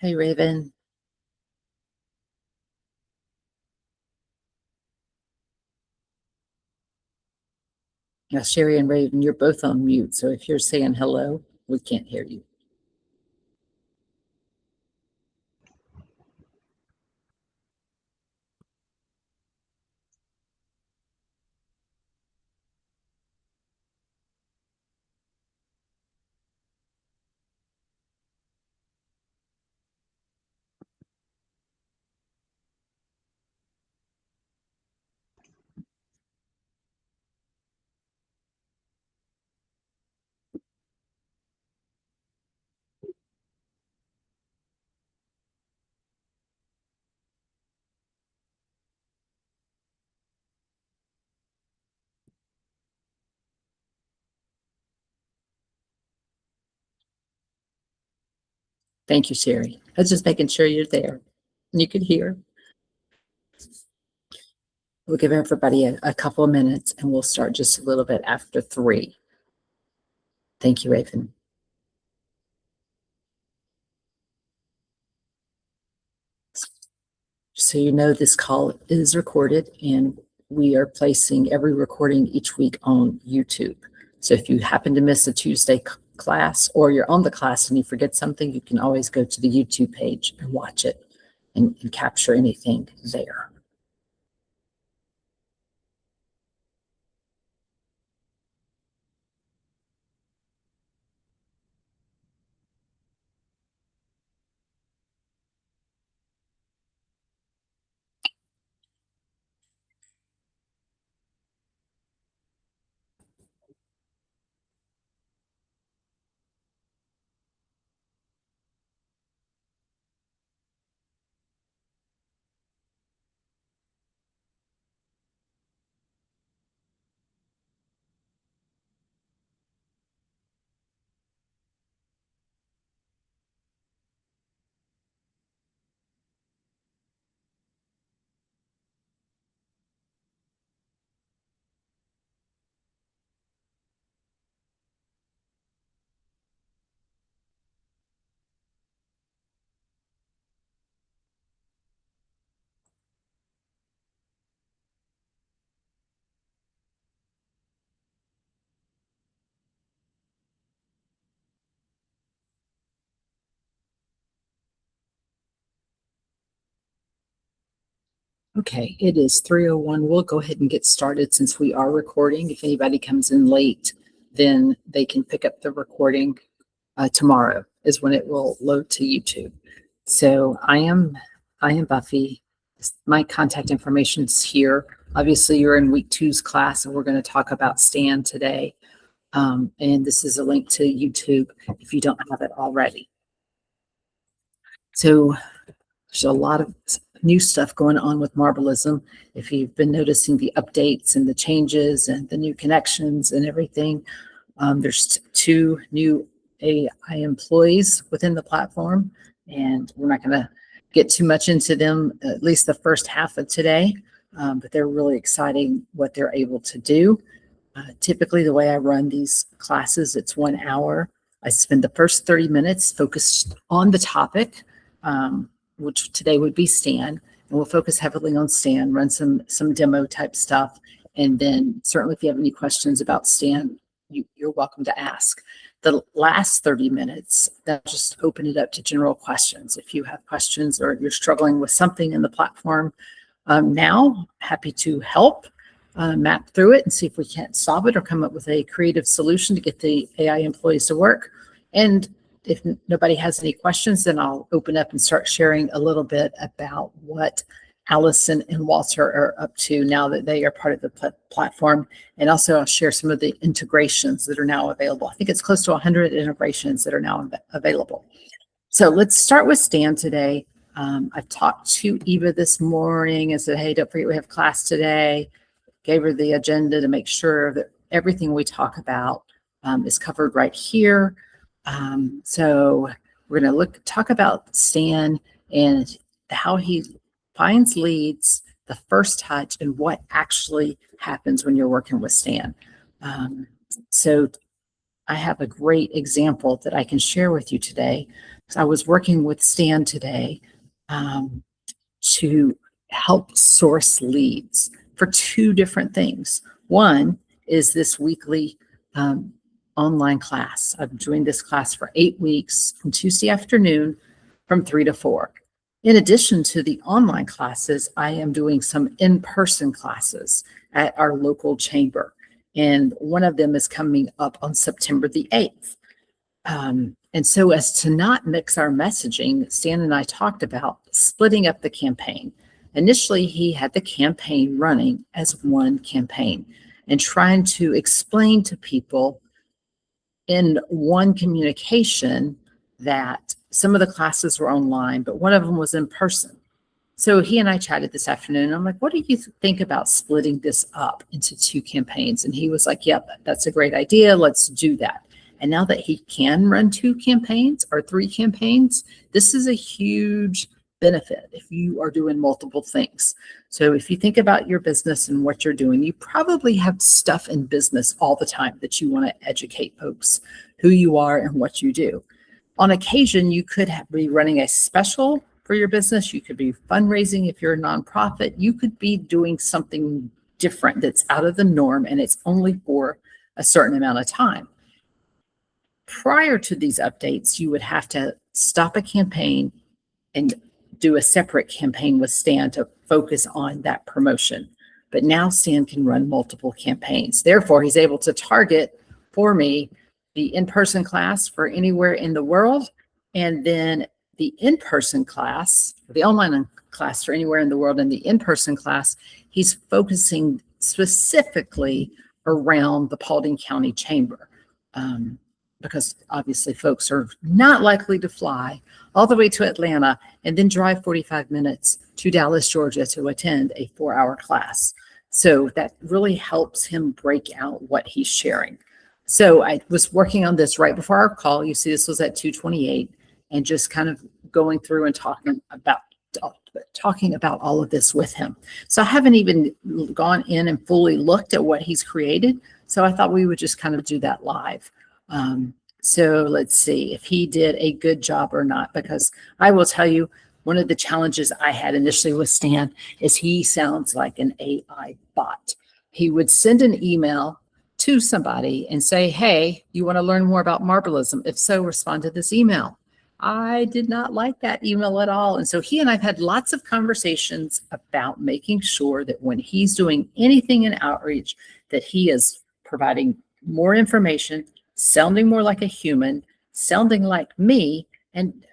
Hey, Raven. Now, Sherry and Raven, you're both on mute. So if you're saying hello, we can't hear you. Thank you, Sherry. I was just making sure you're there and you could hear. We'll give everybody a couple of minutes and we'll start just a little bit after 3. Thank you, Raven. So you know this call is recorded and we are placing every recording each week on YouTube. So if you happen to miss a Tuesday class or you're on the class and you forget something, you can always go to the YouTube page and watch it and capture anything there. Okay, it is 3:01. We'll go ahead and get started since we are recording. If anybody comes in late, then they can pick up the recording tomorrow is when it will load to YouTube. So I am Buffy. My contact information is here. Obviously, you're in week 2's class, and we're going to talk about Stan today. And this is a link to YouTube if you don't have it already. So there's a lot of new stuff going on with Marblism. If you've been noticing the updates and the changes and the new connections and everything, there's 2 new AI employees within the platform, and we're not going to get too much into them, at least the first half of today, but they're really exciting what they're able to do. Typically, the way I run these classes, it's 1 hour. I spend the first 30 minutes focused on the topic, which today would be Stan, and we'll focus heavily on Stan, run some demo type stuff. And then certainly if you have any questions about Stan, you're welcome to ask. The last 30 minutes, that just open it up to general questions. If you have questions or you're struggling with something in the platform now, happy to help map through it and see if we can't solve it or come up with a creative solution to get the AI employees to work. And if nobody has any questions, then I'll open up and start sharing a little bit about what Alisson and Walter are up to now that they are part of the platform. And also I'll share some of the integrations that are now available. I think it's close to 100 integrations that are now available. So let's start with Stan today. I've talked to Eva this morning and said, hey, don't forget we have class today. Gave her the agenda to make sure that everything we talk about is covered right here. So we're going to talk about Stan and how he finds leads, the first touch, and what actually happens when you're working with Stan. So I have a great example that I can share with you today. I was working with Stan today to help source leads for two different things. One is this weekly online class. I'm doing this class for 8 weeks on Tuesday afternoon from 3 to 4. In addition to the online classes, I am doing some in-person classes at our local chamber. And one of them is coming up on September the 8th. And so as to not mix our messaging, Stan and I talked about splitting up the campaign. Initially, he had the campaign running as one campaign and trying to explain to people in one communication that some of the classes were online, but one of them was in person. So he and I chatted this afternoon. And I'm like, what do you think about splitting this up into two campaigns? And he was like, yep, that's a great idea. Let's do that. And now that he can run 2 campaigns or 3 campaigns, this is a huge benefit if you are doing multiple things. So if you think about your business and what you're doing, you probably have stuff in business all the time that you want to educate folks who you are and what you do. On occasion, you could be running a special for your business. You could be fundraising if you're a nonprofit. You could be doing something different that's out of the norm, and it's only for a certain amount of time. Prior to these updates, you would have to stop a campaign and do a separate campaign with Stan to focus on that promotion. But now Stan can run multiple campaigns. Therefore, he's able to target for me the in-person class for anywhere in the world, and then the in-person class, the online class for anywhere in the world, and the in-person class, he's focusing specifically around the Paulding County Chamber. Because obviously folks are not likely to fly all the way to Atlanta and then drive 45 minutes to Dallas, Georgia to attend a 4-hour class. So that really helps him break out what he's sharing. So I was working on this right before our call. You see, this was at 2:28, and just kind of going through and talking about all of this with him. So I haven't even gone in and fully looked at what he's created. So I thought we would just kind of do that live. So let's see if he did a good job or not, because I will tell you, one of the challenges I had initially with Stan is he sounds like an AI bot. He would send an email to somebody and say, hey, you want to learn more about Marblism? If so, respond to this email. I did not like that email at all. And so he and I've had lots of conversations about making sure that when he's doing anything in outreach, that he is providing more information, sounding more like a human, sounding like me. And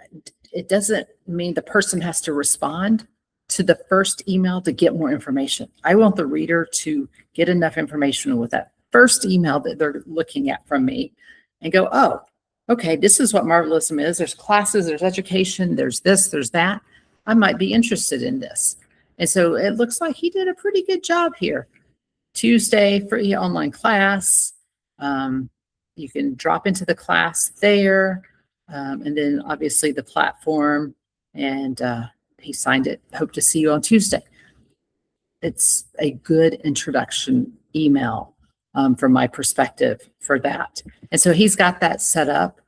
it doesn't mean the person has to respond to the first email to get more information. I want the reader to get enough information with that first email that they're looking at from me and go, oh, okay, this is what Marblism is. There's classes, there's education, there's this, there's that. I might be interested in this. And so it looks like he did a pretty good job here. Tuesday, free online class. You can drop into the class there. And then obviously the platform, and he signed it. Hope to see you on Tuesday. It's a good introduction email from my perspective for that. And so he's got that set up.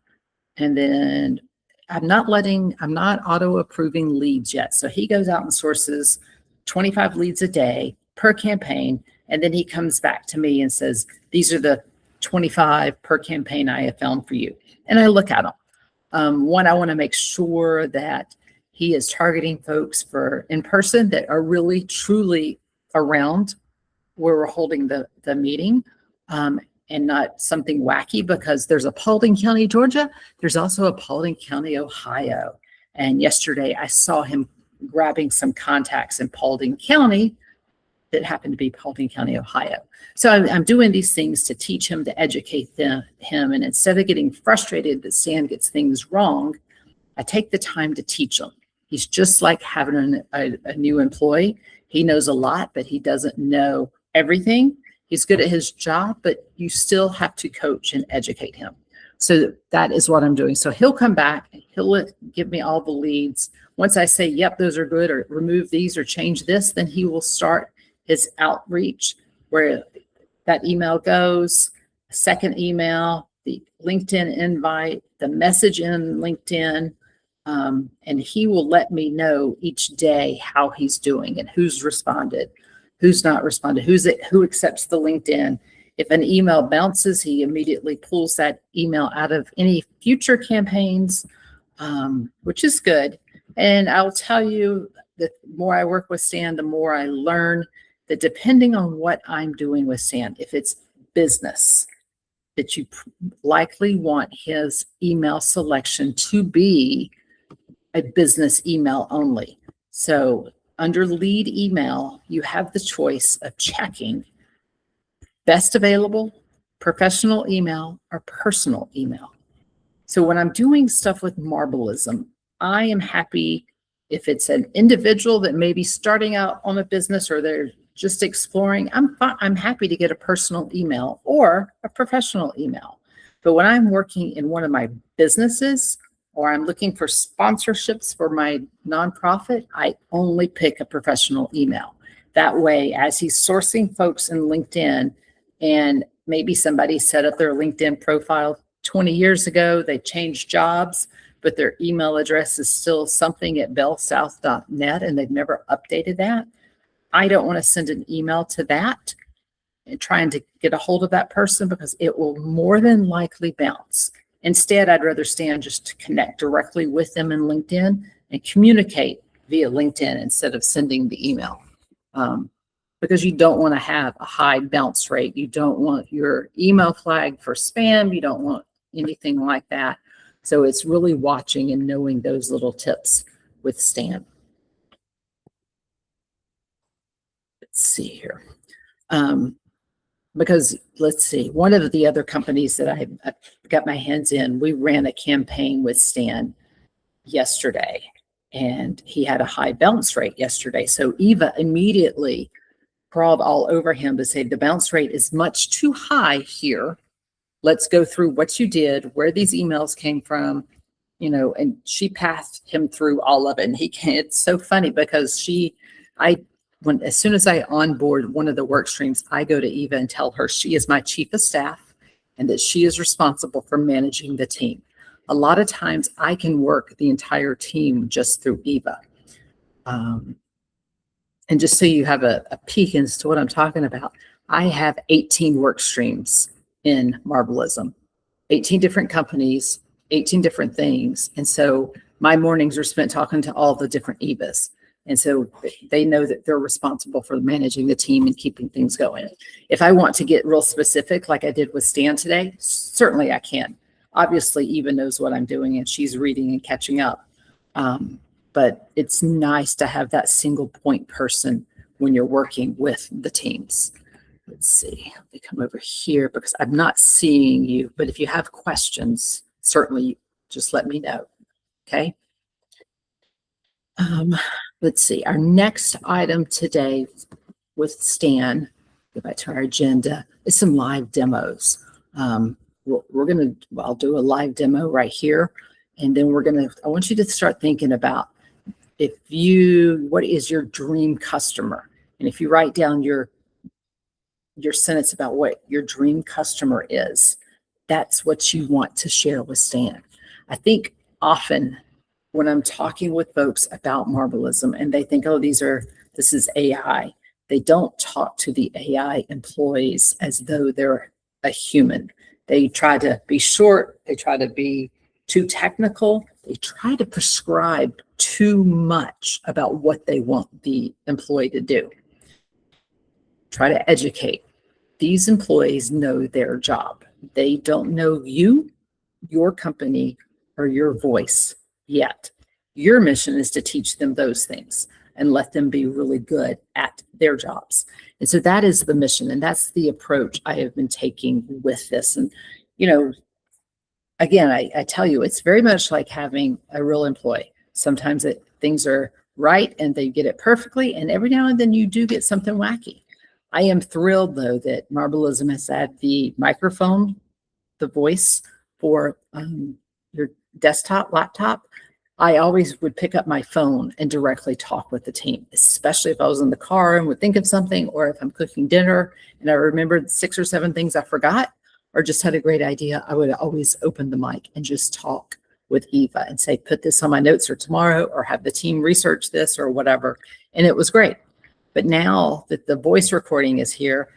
And then I'm not auto approving leads yet. So he goes out and sources 25 leads a day per campaign. And then he comes back to me and says, these are the 25 per campaign I have found for you. And I look at them. One, I want to make sure that he is targeting folks for in person that are really truly around where we're holding the meeting, and not something wacky, because there's a Paulding County, Georgia. There's also a Paulding County, Ohio. And yesterday I saw him grabbing some contacts in Paulding County that happened to be Paulding County, Ohio. So I'm doing these things to teach him, to educate him. And instead of getting frustrated that Stan gets things wrong, I take the time to teach him. He's just like having a new employee. He knows a lot, but he doesn't know everything. He's good at his job, but you still have to coach and educate him. So that is what I'm doing. So he'll come back, he'll give me all the leads. Once I say, yep, those are good, or remove these or change this, then he will start his outreach where that email goes, second email, the LinkedIn invite, the message in LinkedIn, And he will let me know each day how he's doing and who's responded, who's not responded, who accepts the LinkedIn. If an email bounces, he immediately pulls that email out of any future campaigns, which is good. And I'll tell you, the more I work with Stan, the more I learn that depending on what I'm doing with Stan, if it's business, that you likely want his email selection to be a business email only. So under lead email, you have the choice of checking best available, professional email, or personal email. So when I'm doing stuff with Marblism, I am happy if it's an individual that may be starting out on a business or they're just exploring. I'm happy to get a personal email or a professional email. But when I'm working in one of my businesses or I'm looking for sponsorships for my nonprofit, I only pick a professional email. That way, as he's sourcing folks in LinkedIn, and maybe somebody set up their LinkedIn profile 20 years ago, they changed jobs, but their email address is still something at bellsouth.net and they've never updated that. I don't want to send an email to that and trying to get a hold of that person because it will more than likely bounce. Instead, I'd rather Stan just to connect directly with them in LinkedIn and communicate via LinkedIn instead of sending the email. Because you don't want to have a high bounce rate. You don't want your email flagged for spam. You don't want anything like that. So it's really watching and knowing those little tips with Stan. Let's see here. Because let's see, one of the other companies that I got my hands in, we ran a campaign with Stan yesterday and he had a high bounce rate yesterday. So Eva immediately crawled all over him to say, the bounce rate is much too high here. Let's go through what you did, where these emails came from, and she passed him through all of it. And it's so funny because as soon as I onboard one of the work streams, I go to Eva and tell her she is my chief of staff and that she is responsible for managing the team. A lot of times I can work the entire team just through Eva. And just so you have a peek as to what I'm talking about, I have 18 work streams in Marblism, 18 different companies, 18 different things. And so my mornings are spent talking to all the different Evas. And so they know that they're responsible for managing the team and keeping things going. If I want to get real specific, like I did with Stan today, certainly I can. Obviously, Eva knows what I'm doing and she's reading and catching up. But it's nice to have that single point person when you're working with the teams. Let's see, let me come over here because I'm not seeing you, but if you have questions, certainly just let me know, okay? Let's see, our next item today with Stan, go back to our agenda, is some live demos. I'll do a live demo right here, and then I want you to start thinking about what is your dream customer? And if you write down your sentence about what your dream customer is, that's what you want to share with Stan. I think often when I'm talking with folks about Marblism and they think, oh, this is AI, they don't talk to the AI employees as though they're a human. They try to be short, they try to be too technical, they try to prescribe too much about what they want the employee to do. Try to educate. These employees know their job. They don't know you, your company, or your voice yet. Your mission is to teach them those things and let them be really good at their jobs. And so that is the mission, and that's the approach I have been taking with this. And, again, I tell you, it's very much like having a real employee. Sometimes things are right and they get it perfectly, and every now and then you do get something wacky. I am thrilled, though, that Marblism has had the microphone, the voice for your desktop, laptop. I always would pick up my phone and directly talk with the team, especially if I was in the car and would think of something, or if I'm cooking dinner and I remembered 6 or 7 things I forgot or just had a great idea, I would always open the mic and just talk with Eva and say, put this on my notes or tomorrow, or have the team research this or whatever. And it was great. But now that the voice recording is here,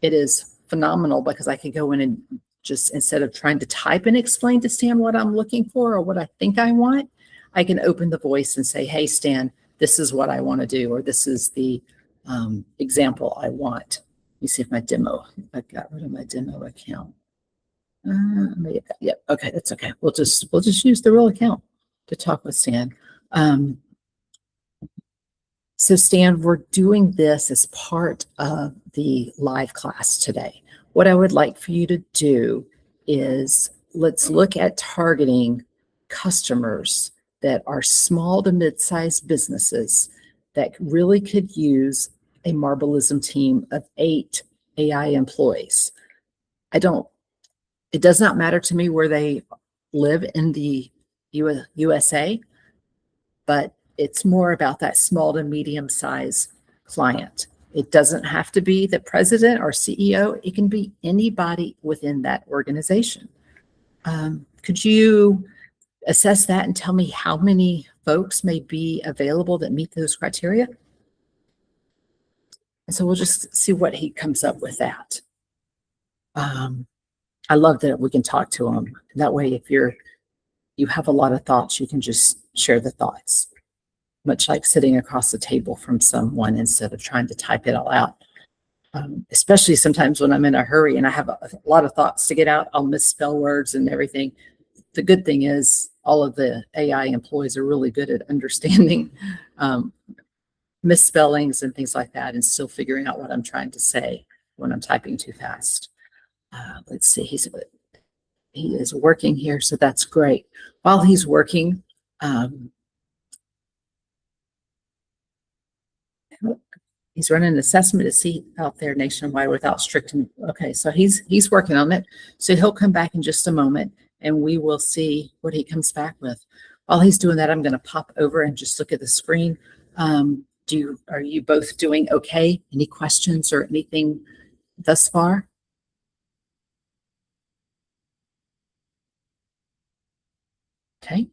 it is phenomenal because I can go in and just, instead of trying to type and explain to Stan what I'm looking for or what I think I want, I can open the voice and say, hey, Stan, this is what I want to do, or this is the example I want. Let me see if my demo, I got rid of my demo account. Yep. Okay, that's okay. We'll just use the real account to talk with Stan. So Stan, we're doing this as part of the live class today. What I would like for you to do is let's look at targeting customers that are small to mid-sized businesses that really could use a Marblism team of 8 AI employees. It does not matter to me where they live in the USA, but it's more about that small to medium size client. It doesn't have to be the president or CEO. It can be anybody within that organization. Could you assess that and tell me how many folks may be available that meet those criteria? And so we'll just see what he comes up with that. I love that we can talk to him. That way, if you have a lot of thoughts, you can just share the thoughts, much like sitting across the table from someone instead of trying to type it all out. Especially sometimes when I'm in a hurry and I have a lot of thoughts to get out, I'll misspell words and everything. The good thing is all of the AI employees are really good at understanding misspellings and things like that, and still figuring out what I'm trying to say when I'm typing too fast. Let's see, he is working here, so that's great. While he's working, he's running an assessment to see out there nationwide without strict. Okay, so he's working on it. So he'll come back in just a moment, and we will see what he comes back with. While he's doing that, I'm going to pop over and just look at the screen. Are you both doing okay? Any questions or anything thus far? Okay.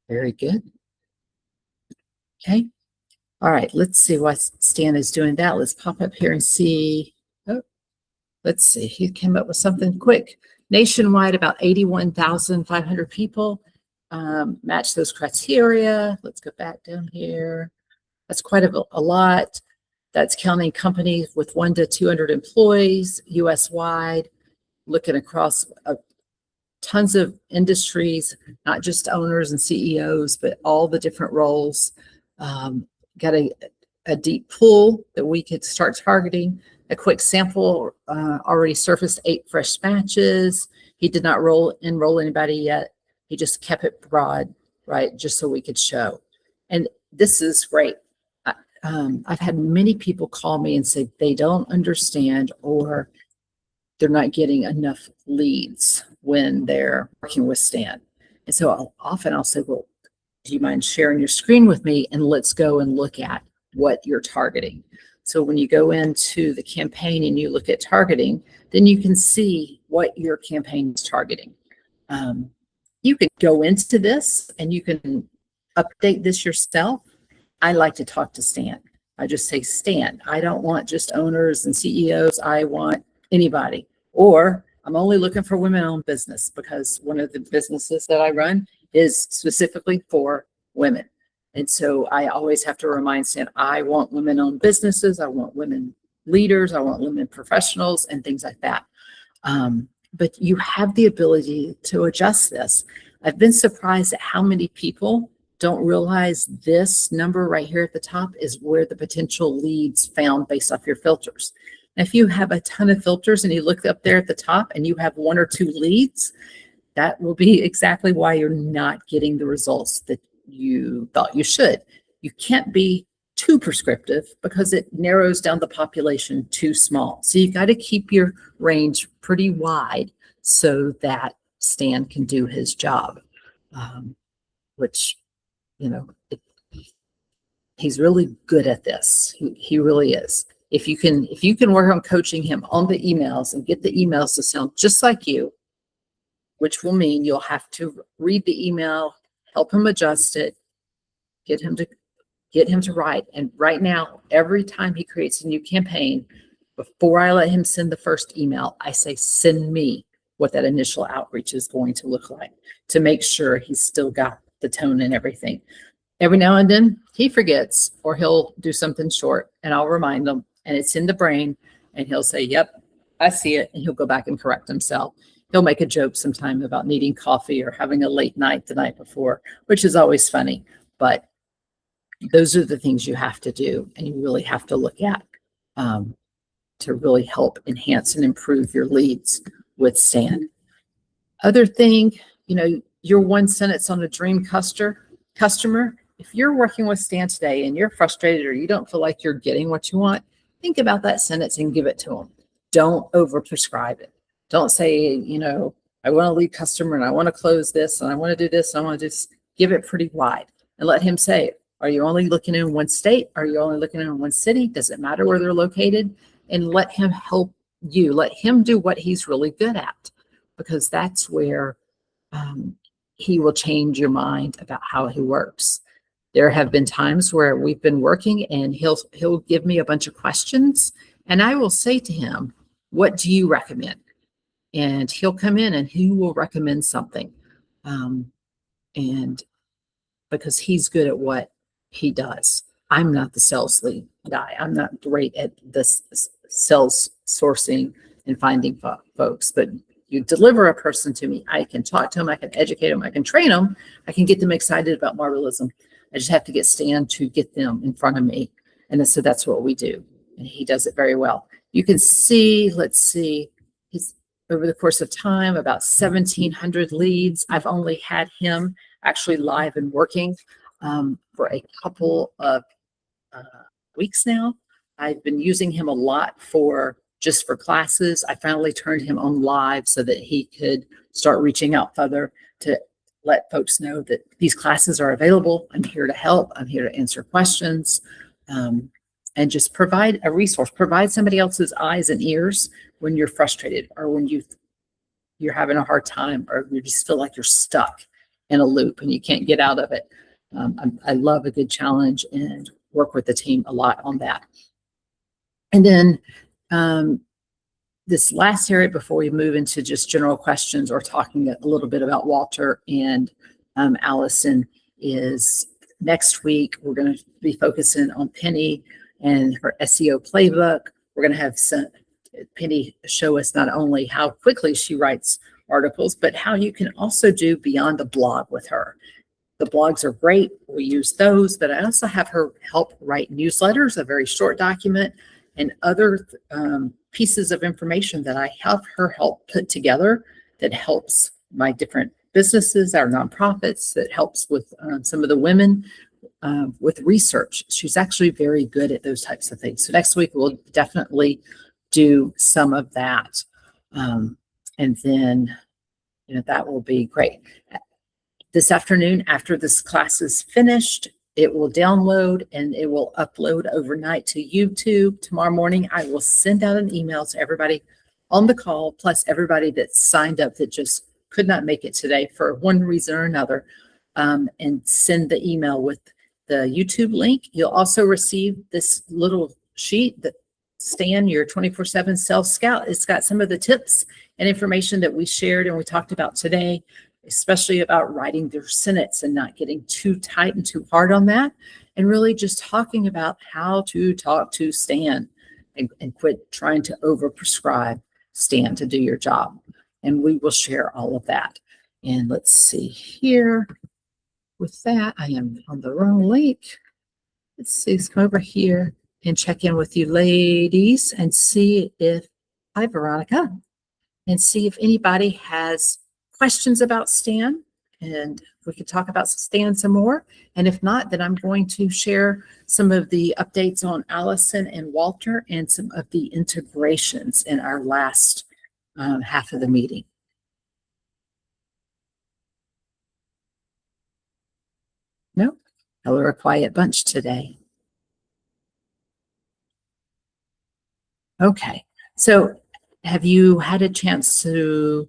Very good. Okay. All right. Let's see why Stan is doing that. Let's pop up here and see. Oh, let's see. He came up with something quick. Nationwide, about 81,500 people match those criteria. Let's go back down here. That's quite a lot. That's counting companies with 1 to 200 employees, US wide, looking across tons of industries, not just owners and CEOs, but all the different roles. Got a deep pool that we could start targeting. A quick sample already surfaced 8 fresh matches. He did not enroll anybody yet. He just kept it broad, right? Just so we could show. And this is great. I've had many people call me and say they don't understand, or they're not getting enough leads when they're working with Stan. And so I'll say, well, do you mind sharing your screen with me, and let's go and look at what you're targeting. So when you go into the campaign and you look at targeting, then you can see what your campaign is targeting. You can go into this and you can update this yourself. I like to talk to Stan. I just say, Stan, I don't want just owners and CEOs. I want anybody. Or I'm only looking for women-owned business, because one of the businesses that I run is specifically for women. And so I always have to remind Stan, I want women-owned businesses. I want women leaders. I want women professionals and things like that. But you have the ability to adjust this. I've been surprised at how many people don't realize this number right here at the top is where the potential leads found based off your filters. If you have a ton of filters and you look up there at the top and you have 1 or 2 leads, that will be exactly why you're not getting the results that you thought you should. You can't be too prescriptive because it narrows down the population too small. So you've got to keep your range pretty wide so that Stan can do his job, which, he's really good at this. He really is. If you can work on coaching him on the emails and get the emails to sound just like you, which will mean you'll have to read the email, help him adjust it, get him to write. And right now, every time he creates a new campaign, before I let him send the first email, I say, send me what that initial outreach is going to look like to make sure he's still got the tone and everything. Every now and then he forgets, or he'll do something short and I'll remind him, and it's in the brain, and he'll say, yep, I see it. And he'll go back and correct himself. He'll make a joke sometime about needing coffee or having a late night the night before, which is always funny. But those are the things you have to do, and you really have to look at to really help enhance and improve your leads with Stan. Other thing, your one sentence on a dream customer. If you're working with Stan today and you're frustrated or you don't feel like you're getting what you want, think about that sentence and give it to them. Don't overprescribe it. Don't say, I want a lead customer and I want to close this and I want to do this and I want to just give it pretty wide and let him say, are you only looking in one state? Are you only looking in one city? Does it matter where they're located? And let him help you. Let him do what he's really good at, because that's where he will change your mind about how he works. There have been times where we've been working and he'll give me a bunch of questions and I will say to him, what do you recommend? And he'll come in and he will recommend something. And because he's good at what he does. I'm not the sales lead guy. I'm not great at this sales sourcing and finding folks, but you deliver a person to me, I can talk to them, I can educate them, I can train them, I can get them excited about Marblism. I just have to get Stan to get them in front of me. And so that's what we do. And he does it very well. You can see, he's over the course of time, about 1,700 leads. I've only had him actually live and working for a couple of weeks now. I've been using him a lot just for classes. I finally turned him on live so that he could start reaching out further to let folks know that these classes are available. I'm here to help. I'm here to answer questions, and just provide a resource, provide somebody else's eyes and ears when you're frustrated or when you're having a hard time or you just feel like you're stuck in a loop and you can't get out of it. I love a good challenge and work with the team a lot on that. And then this last area before we move into just general questions or talking a little bit about Walter and Alisson is next week. We're going to be focusing on Penny and her SEO playbook. We're going to have Penny show us not only how quickly she writes articles, but how you can also do beyond the blog with her. The blogs are great. We use those, but I also have her help write newsletters, a very short document, and other pieces of information that I have her help put together that helps my different businesses, our nonprofits, that helps with some of the women with research. She's actually very good at those types of things. So next week, we'll definitely do some of that. And then, that will be great. This afternoon, after this class is finished, it will download and it will upload overnight to YouTube. Tomorrow morning, I will send out an email to everybody on the call, plus everybody that signed up that just could not make it today for one reason or another, and send the email with the YouTube link. You'll also receive this little sheet that Stan, your 24/7 Sales Scout. It's got some of the tips and information that we shared and we talked about today, especially about writing their sentence and not getting too tight and too hard on that, and really just talking about how to talk to Stan and quit trying to overprescribe Stan to do your job. And we will share all of that. And let's see here. With that, I am on the wrong link. Let's see, let's come over here and check in with you ladies and see if, hi Veronica, and see if anybody has questions about Stan, and we could talk about Stan some more. And if not, then I'm going to share some of the updates on Alisson and Walter and some of the integrations in our last half of the meeting. No, we're a quiet bunch today. Okay, so have you had a chance to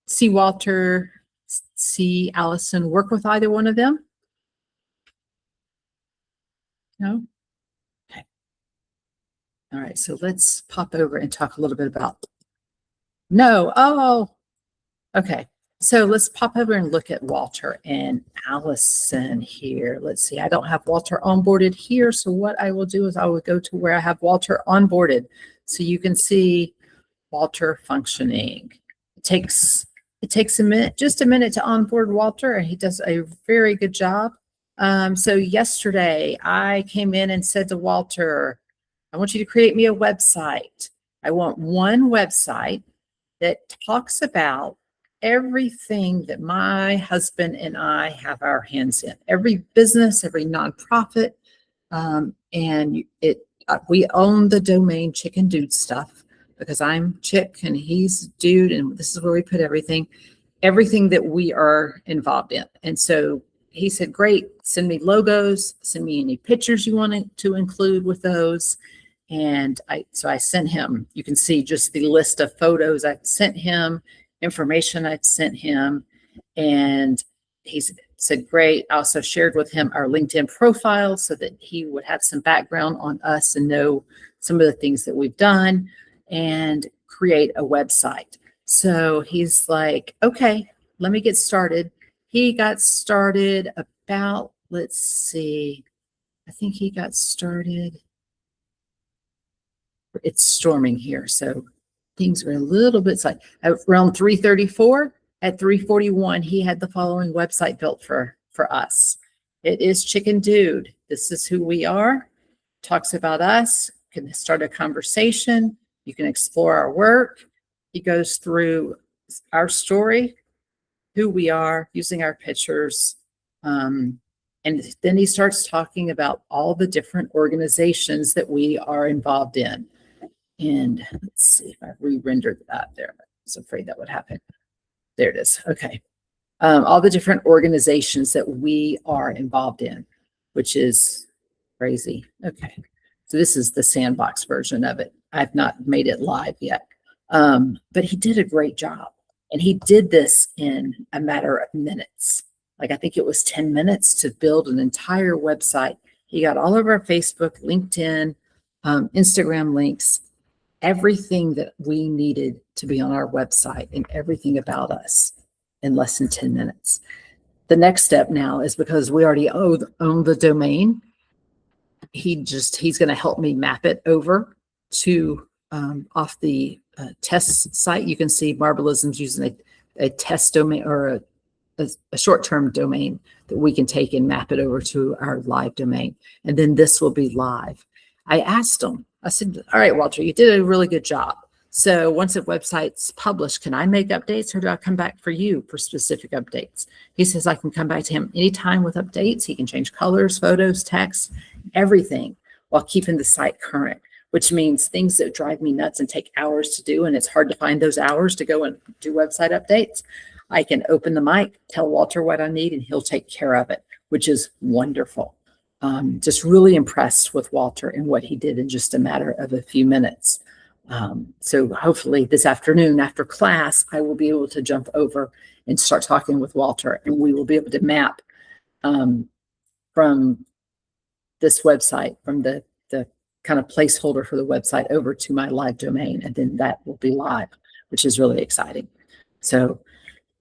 see Walter, see Allison work with either one of them? No? Okay. All right, so let's pop over and talk a little bit about. No, oh, okay. So let's pop over and look at Walter and Allison here. Let's see, I don't have Walter onboarded here. So what I will do is I will go to where I have Walter onboarded. So you can see Walter functioning. It takes a minute, just a minute to onboard Walter, and he does a very good job. So yesterday I came in and said to Walter, I want you to create me a website. I want one website that talks about everything that my husband and I have our hands in, every business, every nonprofit. And we own the domain Chicken Dude Stuff, because I'm Chick and he's Dude, and this is where we put everything that we are involved in. And so he said, great, send me logos, send me any pictures you wanted to include with those. And so I sent him, you can see just the list of photos I've sent him, information I've sent him. And he said, great. I also shared with him our LinkedIn profile so that he would have some background on us and know some of the things that we've done and create a website. So he's like, okay, let me get started. He got started about, let's see, I think he got started. It's storming here, so things are a little bit slight. Around 3:34, at 3:41, he had the following website built for us. It is Chicken Dude. This is who we are. Talks about us. You can start a conversation. You can explore our work. He goes through our story, who we are, using our pictures. And then he starts talking about all the different organizations that we are involved in. And let's see if I re-rendered that there. I was afraid that would happen. There it is. Okay. All the different organizations that we are involved in, which is crazy. Okay. So this is the sandbox version of it. I've not made it live yet. But he did a great job. And he did this in a matter of minutes. Like, I think it was 10 minutes to build an entire website. He got all over Facebook, LinkedIn, Instagram links, everything that we needed to be on our website and everything about us in less than 10 minutes. The next step now is, because we already own the domain, he's going to help me map it over to off the test site. You can see Marblism's using a test domain, or a short-term domain that we can take and map it over to our live domain. And then this will be live. I asked him, I said, all right, Walter, you did a really good job. So once the website's published, can I make updates, or do I come back for you for specific updates? He says I can come back to him anytime with updates. He can change colors, photos, text, everything, while keeping the site current, which means things that drive me nuts and take hours to do, and it's hard to find those hours to go and do website updates. I can open the mic, tell Walter what I need, and he'll take care of it, which is wonderful. Just really impressed with Walter and what he did in just a matter of a few minutes. So hopefully this afternoon after class, I will be able to jump over and start talking with Walter, and we will be able to map from this website, from the kind of placeholder for the website, over to my live domain, and then that will be live, which is really exciting. So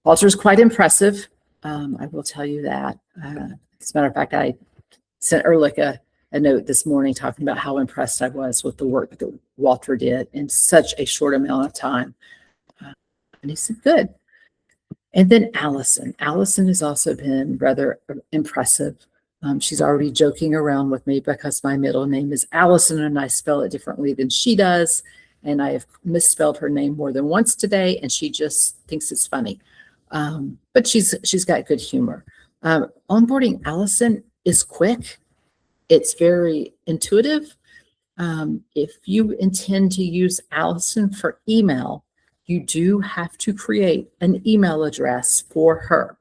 Walter's quite impressive. I will tell you that. As a matter of fact, I sent Ehrlich a note this morning talking about how impressed I was with the work that Walter did in such a short amount of time. And he said, good. And then Allison has also been rather impressive. She's already joking around with me because my middle name is Allison and I spell it differently than she does. And I have misspelled her name more than once today, and she just thinks it's funny. But she's got good humor. Onboarding Allison is quick. It's very intuitive. If you intend to use Allison for email, you do have to create an email address for her.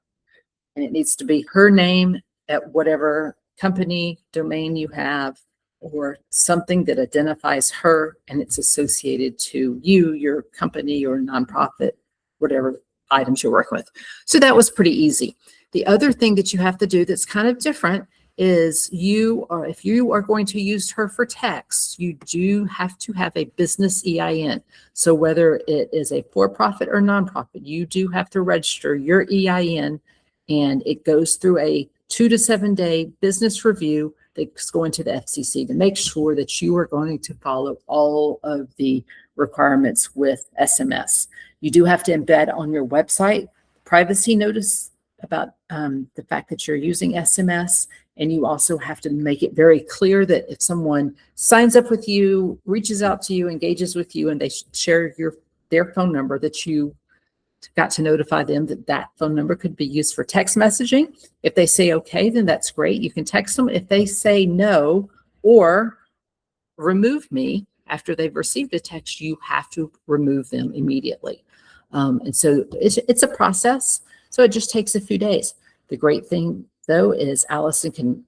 And it needs to be her name at whatever company domain you have, or something that identifies her and it's associated to you, your company or nonprofit, whatever items you're working with. So that was pretty easy. The other thing that you have to do that's kind of different is if you are going to use her for text, you do have to have a business EIN. So whether it is a for-profit or nonprofit, you do have to register your EIN, and it goes through a 2 to 7 day business review that's going to the FCC to make sure that you are going to follow all of the requirements with SMS. You do have to embed on your website privacy notice about the fact that you're using SMS. And you also have to make it very clear that if someone signs up with you, reaches out to you, engages with you, and they share their phone number, that you got to notify them that that phone number could be used for text messaging. If they say okay, then that's great. You can text them. If they say no or remove me after they've received a text, you have to remove them immediately. And so it's a process. So it just takes a few days. The great thing, though, is Allison can,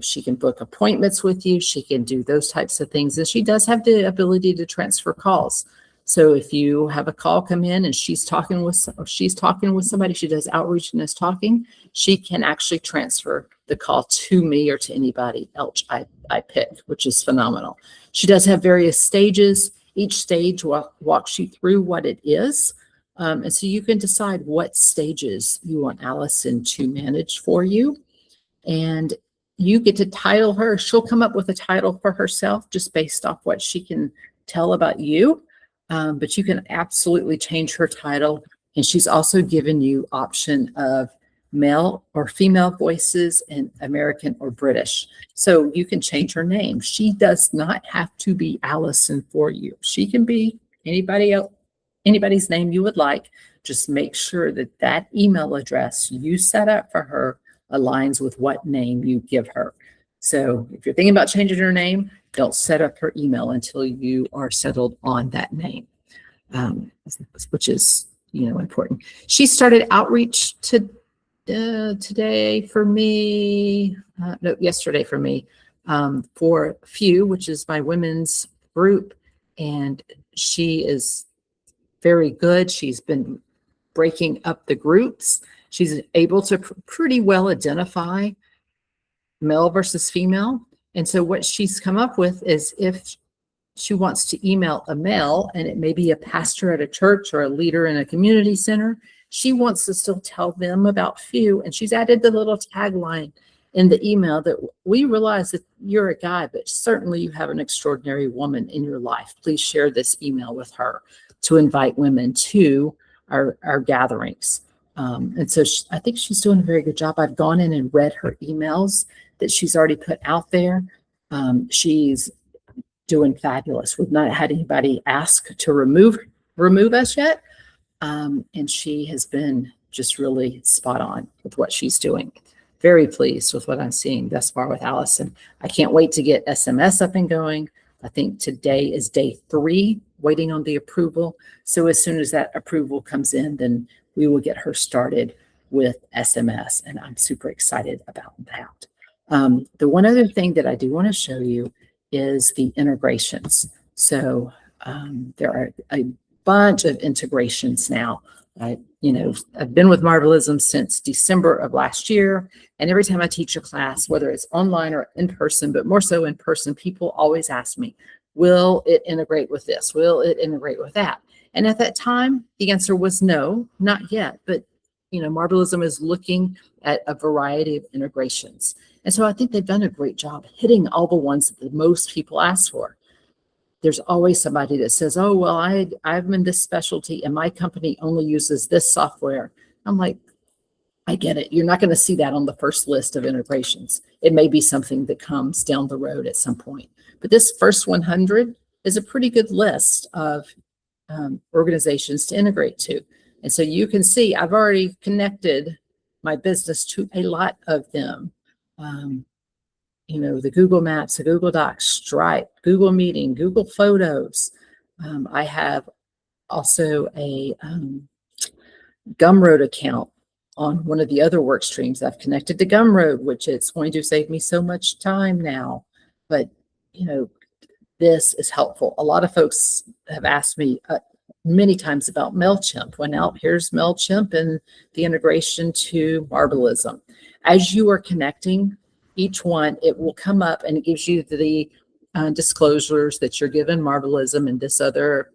she can book appointments with you. She can do those types of things. And she does have the ability to transfer calls. So if you have a call come in and she's talking with somebody, she does outreach and is talking, she can actually transfer the call to me or to anybody else I pick, which is phenomenal. She does have various stages. Each stage walks you through what it is. And so you can decide what stages you want Allison to manage for you. And you get to title her. She'll come up with a title for herself just based off what she can tell about you. But you can absolutely change her title. And she's also given you option of male or female voices and American or British. So you can change her name. She does not have to be Allison for you. She can be anybody else, anybody's name you would like. Just make sure that that email address you set up for her aligns with what name you give her. So if you're thinking about changing her name, don't set up her email until you are settled on that name, which is, important. She started outreach yesterday for me, for FEW, which is my women's group. And she is very good. She's been breaking up the groups. She's able to pretty well identify male versus female. And so what she's come up with is if she wants to email a male, and it may be a pastor at a church or a leader in a community center, she wants to still tell them about FEW. And she's added the little tagline in the email that we realize that you're a guy, but certainly you have an extraordinary woman in your life. Please share this email with her to invite women to our gatherings. And so I think she's doing a very good job. I've gone in and read her emails that she's already put out there. She's doing fabulous. We've not had anybody ask to remove us yet. And she has been just really spot on with what she's doing. Very pleased with what I'm seeing thus far with Allison. I can't wait to get SMS up and going. I think today is day 3, waiting on the approval. So as soon as that approval comes in, then we will get her started with SMS. And I'm super excited about that. The one other thing that I do want to show you is the integrations. So there are a bunch of integrations now. I've been with Marblism since December of last year. And every time I teach a class, whether it's online or in person, but more so in person, people always ask me, will it integrate with this? Will it integrate with that? And at that time, the answer was no, not yet. But, Marblism is looking at a variety of integrations. And so I think they've done a great job hitting all the ones that the most people ask for. There's always somebody that says, oh, well, I'm in this specialty and my company only uses this software. I'm like, I get it. You're not going to see that on the first list of integrations. It may be something that comes down the road at some point. But this first 100 is a pretty good list of organizations to integrate to. And so you can see I've already connected my business to a lot of them. The Google Maps, the Google Docs, Stripe, Google Meeting, Google Photos. I have also a Gumroad account on one of the other work streams. I've connected to Gumroad, which is going to save me so much time now. But, this is helpful. A lot of folks have asked me, many times about MailChimp. Well, now here's MailChimp and the integration to Marblism. As you are connecting each one, it will come up and it gives you the disclosures that you're given Marblism and this other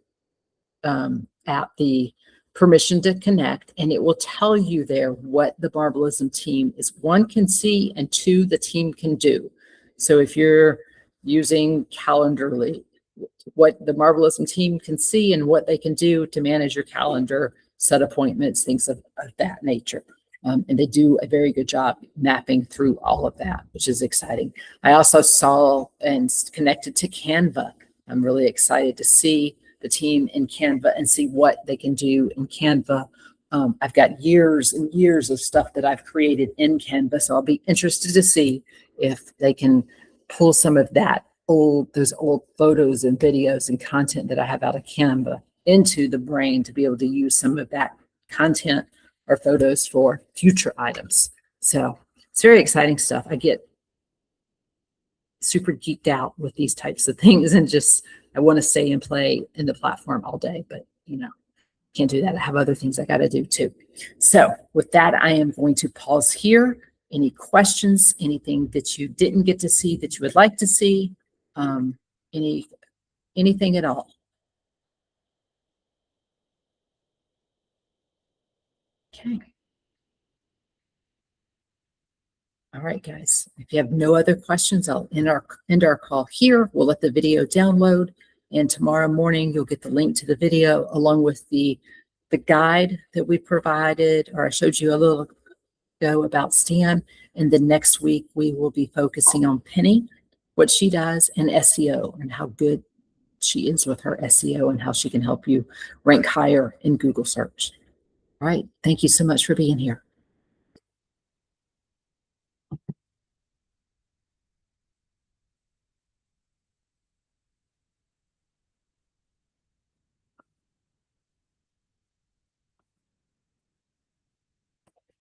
app the permission to connect, and it will tell you there what the Marblism team is, one, can see, and two, the team can do. So if you're using Calendarly, what the Marblism team can see and what they can do to manage your calendar, set appointments, things of that nature. And they do a very good job mapping through all of that, which is exciting. I also saw and connected to Canva. I'm really excited to see the team in Canva and see what they can do in Canva. I've got years and years of stuff that I've created in Canva, so I'll be interested to see if they can pull some of those old photos and videos and content that I have out of Canva into the brain to be able to use some of that content or photos for future items. So it's very exciting stuff. I get super geeked out with these types of things and just, I want to stay and play in the platform all day, but can't do that. I have other things I got to do too. So with that, I am going to pause here. Any questions, anything that you didn't get to see that you would like to see, anything at all? Okay. All right, guys. If you have no other questions, I'll end our call here. We'll let the video download, and tomorrow morning you'll get the link to the video along with the guide that we provided, or I showed you a little ago about Stan. And then next week we will be focusing on Penny, what she does, and SEO, and how good she is with her SEO and how she can help you rank higher in Google search. All right. Thank you so much for being here.